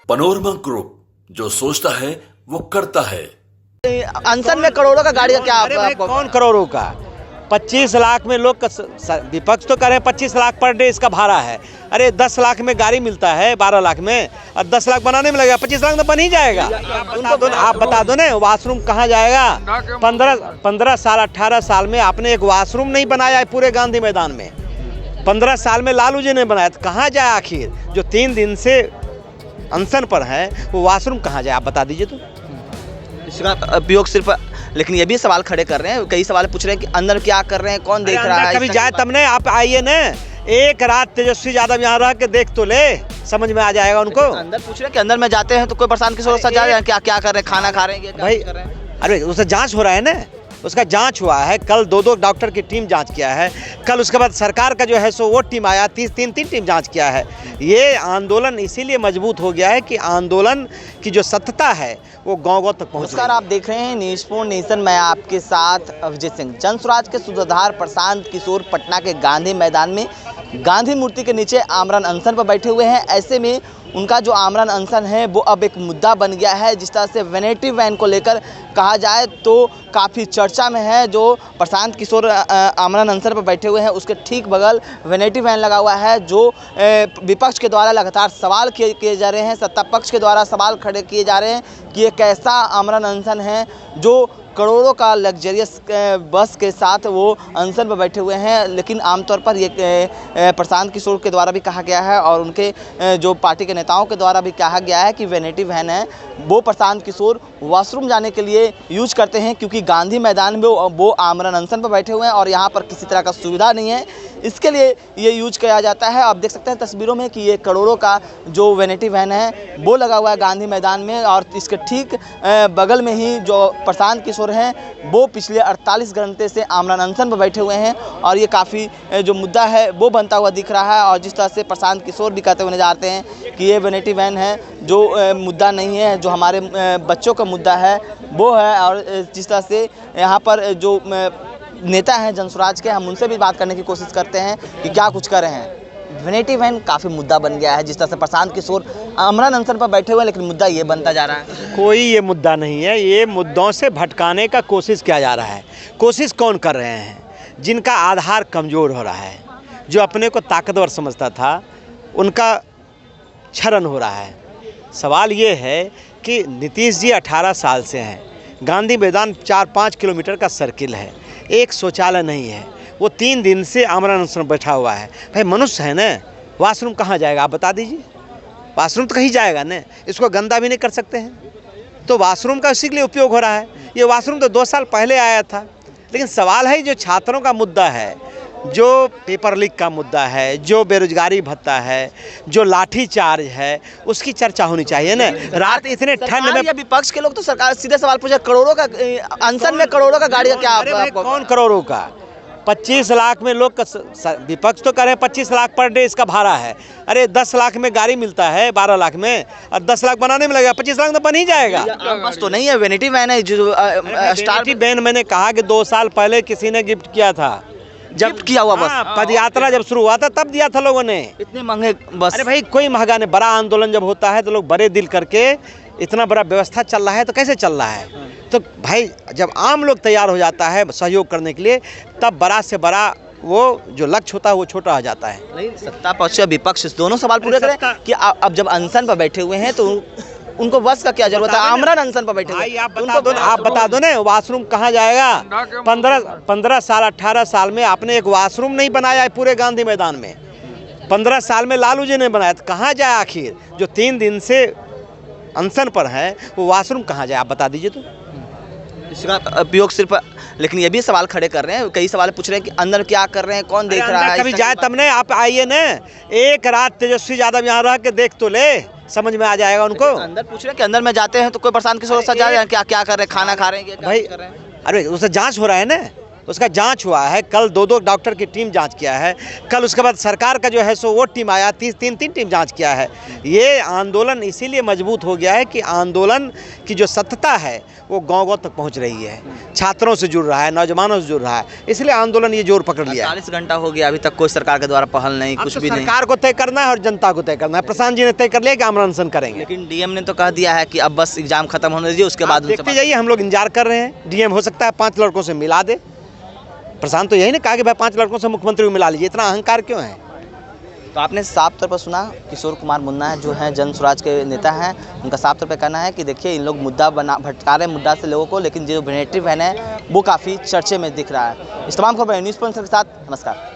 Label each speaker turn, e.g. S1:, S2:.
S1: Panorama group, जो सोचता है वो करता है।
S2: अनशन में करोड़ों का गाड़ी का क्या
S3: अरे भाई कौन करोड़ों का? 25 लाख में लोग विपक्ष तो करें 25 लाख पर डे इसका भाड़ा है। अरे 10 लाख में गाड़ी मिलता है 12 लाख में, और 10 लाख बनाने में लगेगा, 25 लाख तो बन ही जाएगा। आप बता दो ना वॉशरूम कहाँ जाएगा? 15 साल 18 साल में आपने एक वॉशरूम नहीं बनाया है पूरे गांधी मैदान में। 15 साल में लालू जी ने बनाया, तो कहाँ जाए आखिर? जो 3 दिन से अनशन पर है वो वॉशरूम कहाँ जाए? आप बता दीजिए तो।
S2: इसका उपयोग सिर्फ, लेकिन ये भी सवाल खड़े कर रहे हैं, कई सवाल पूछ रहे हैं कि अंदर क्या कर रहे हैं, कौन देख रहा है?
S3: कभी जाए तब नहीं, आप आइए ना, एक रात तेजस्वी यादव यहाँ रह के देख तो ले, समझ में आ जाएगा उनको।
S2: अंदर पूछ रहे हैं कि अंदर में जाते हैं तो कोई परेशान किसी जा रहे हैं, क्या क्या कर रहे हैं, खाना खा रहे हैं
S3: भाई? अरे उसका जांच हो रहा है ना, उसका जांच हुआ है। कल 2 डॉक्टर की टीम जांच किया है, कल उसके बाद सरकार का जो है सो वो टीम आया, 3 टीम जांच किया है। ये आंदोलन इसीलिए मजबूत हो गया है कि आंदोलन की जो सत्यता है वो गांव तक पहुंच।
S2: नमस्कार, आप देख रहे हैं न्यूज़4 नेशन, मैं आपके साथ अभिजीत सिंह। जनसुराज के सूत्रधार प्रशांत किशोर पटना के गांधी मैदान में गांधी मूर्ति के नीचे आमरण अनशन पर बैठे हुए हैं। ऐसे में उनका जो आमरण अनशन है वो अब एक मुद्दा बन गया है। जिस तरह से वैनिटी वैन को लेकर कहा जाए तो काफ़ी चर्चा में है। जो प्रशांत किशोर आमरण अनशन पर बैठे हुए हैं उसके ठीक बगल वैनिटी वैन लगा हुआ है, जो विपक्ष के द्वारा लगातार सवाल किए जा रहे हैं, सत्ता पक्ष के द्वारा सवाल खड़े किए जा रहे हैं कि ये कैसा आमरण अनशन है जो करोड़ों का लग्जरियस बस के साथ वो अनशन पर बैठे हुए हैं। लेकिन आमतौर पर ये प्रशांत किशोर के द्वारा भी कहा गया है और उनके जो पार्टी के नेताओं के द्वारा भी कहा गया है कि वैनिटी वैन है वो प्रशांत किशोर वॉशरूम जाने के लिए यूज करते हैं, क्योंकि गांधी मैदान में वो आमरण अनशन पर बैठे हुए हैं और यहाँ पर किसी तरह का सुविधा नहीं है, इसके लिए ये यूज किया जाता है। आप देख सकते हैं तस्वीरों में कि ये करोड़ों का जो वैनिटी वैन है वो लगा हुआ है गांधी मैदान में, और इसके ठीक बगल में ही जो प्रशांत किशोर हैं वो पिछले 48 घंटे से आमरण अनशन पर बैठे हुए हैं। और ये काफ़ी जो मुद्दा है वो बनता हुआ दिख रहा है। और जिस तरह से प्रशांत किशोर भी कहते हुए नजर आते हैं कि ये वैनिटी वैन है जो मुद्दा नहीं है, जो हमारे बच्चों का मुद्दा है वो है। और जिस तरह से यहाँ पर जो नेता हैं जनसुराज के, हम उनसे भी बात करने की कोशिश करते हैं कि क्या कुछ कर रहे हैं। वैनिटी वैन काफ़ी मुद्दा बन गया है। जिस तरह से प्रशांत किशोर आमरण अनशन पर बैठे हुए हैं, लेकिन मुद्दा ये बनता जा रहा है।
S3: कोई ये मुद्दा नहीं है, ये मुद्दों से भटकाने का कोशिश किया जा रहा है। कोशिश कौन कर रहे हैं? जिनका आधार कमज़ोर हो रहा है, जो अपने को ताकतवर समझता था, उनका क्षरण हो रहा है। सवाल ये है कि नीतीश जी 18 साल से हैं, गांधी मैदान 4-5 किलोमीटर का सर्किल है, एक शौचालय नहीं है, वो 3 दिन से आमरण अनशन बैठा हुआ है। भाई मनुष्य है ना, वॉशरूम कहाँ जाएगा? आप बता दीजिए। वॉशरूम तो कहीं जाएगा ना, इसको गंदा भी नहीं कर सकते हैं, तो वॉशरूम का इसी के लिए उपयोग हो रहा है। ये वॉशरूम तो 2 साल पहले आया था। लेकिन सवाल है जो छात्रों का मुद्दा है, जो पेपर लीक का मुद्दा है, जो बेरोजगारी भत्ता है, जो लाठी चार्ज है, उसकी चर्चा होनी चाहिए ना। रात इतने ठंड में
S2: विपक्ष के लोग तो सरकार सीधे सवाल पूछे, करोड़ों का अनशन में करोड़ों का गाड़ी का क्या?
S3: अरे भाई कौन करोड़ों का? 25 लाख में लोग विपक्ष तो करें 25 लाख पर डे इसका भाड़ा है। अरे 10 लाख में गाड़ी मिलता है 12 लाख में, और 10 लाख बनाने में लगेगा, 25 लाख तो बन ही जाएगा।
S2: बस तो नहीं है, वैनिटी वैन है जो
S3: स्टार वैन। मैंने कहा कि 2 साल पहले किसी ने गिफ्ट किया था,
S2: जब किया हुआ बस
S3: पद यात्रा जब शुरू हुआ था तब दिया था लोगों ने।
S2: इतने महंगे बस?
S3: अरे भाई कोई महंगा नहीं, बड़ा आंदोलन जब होता है तो लोग बड़े दिल करके, इतना बड़ा व्यवस्था चल रहा है तो कैसे चल रहा है? तो भाई जब आम लोग तैयार हो जाता है सहयोग करने के लिए, तब बड़ा से बड़ा वो जो लक्ष्य होता है वो छोटा हो जाता है।
S2: नहीं, सत्ता पक्ष या विपक्ष दोनों सवाल पूरे करें कि अब जब अनशन पर बैठे हुए हैं तो उनको बस का क्या जरूरत है? आमरण अनशन पर बैठे हुए
S3: आप बता दो ना वॉशरूम कहाँ जाएगा? 15 साल 18 साल में आपने एक वॉशरूम नहीं बनाया है पूरे गांधी मैदान में। 15 साल में लालू जी ने बनाया, तो कहाँ जाए आखिर? जो 3 दिन से अनशन पर है वो वॉशरूम कहाँ जाए? आप बता दीजिए तो।
S2: इसका उपयोग सिर्फ, लेकिन ये भी सवाल खड़े कर रहे हैं, कई सवाल पूछ रहे हैं कि अंदर क्या कर रहे हैं, कौन देख रहा है?
S3: कभी जाए तब नहीं, आप आइए ना, एक रात तेजस्वी यादव यहाँ रह के देख तो ले, समझ में आ जाएगा उनको।
S2: अंदर पूछ रहे हैं कि अंदर में जाते हैं तो कोई परेशान किसी जा रहे हैं, क्या क्या कर रहे हैं, खाना खा रहे हैं,
S3: भाई? अरे उससे जांच हो रहा है ना, उसका जांच हुआ है। कल 2 डॉक्टर की टीम जांच किया है। कल उसके बाद सरकार का जो है सो वो टीम आया, 3 टीम जांच किया है। ये आंदोलन इसीलिए मजबूत हो गया है कि आंदोलन की जो सत्यता है वो गांव-गांव तक पहुंच रही है, छात्रों से जुड़ रहा है, नौजवानों से जुड़ रहा है, इसलिए आंदोलन ये जोर पकड़ लिया है।
S2: 40 घंटा हो गया, अभी तक कोई सरकार के द्वारा पहल नहीं,
S3: अब
S2: कुछ
S3: तो
S2: भी नहीं।
S3: सरकार को तय करना है और जनता को तय करना है। प्रशांत जी ने तय कर लिया कि आमरण अनशन करेंगे।
S2: लेकिन डीएम ने तो कह दिया है कि अब बस एग्जाम खत्म होने दीजिए, उसके बाद उनसे
S3: देखते जाइए, हम लोग इंतजार कर रहे हैं। डीएम हो सकता है 5 लड़कों से मिला दे। प्रशांत तो यही ने कहा कि भाई 5 लड़कों से मुख्यमंत्री को मिला लीजिए, इतना अहंकार क्यों है?
S2: तो आपने साफ तौर पर सुना, किशोर कुमार मुन्ना है जो हैं जन स्वराज के नेता हैं, उनका साफ तौर पर कहना है कि देखिए इन लोग मुद्दा भटका रहे हैं मुद्दा से लोगों को, लेकिन जो नेगेटिव है वो काफ़ी चर्चे में दिख रहा है। इस तमाम खबर न्यूज़ पॉइंट के साथ नमस्कार।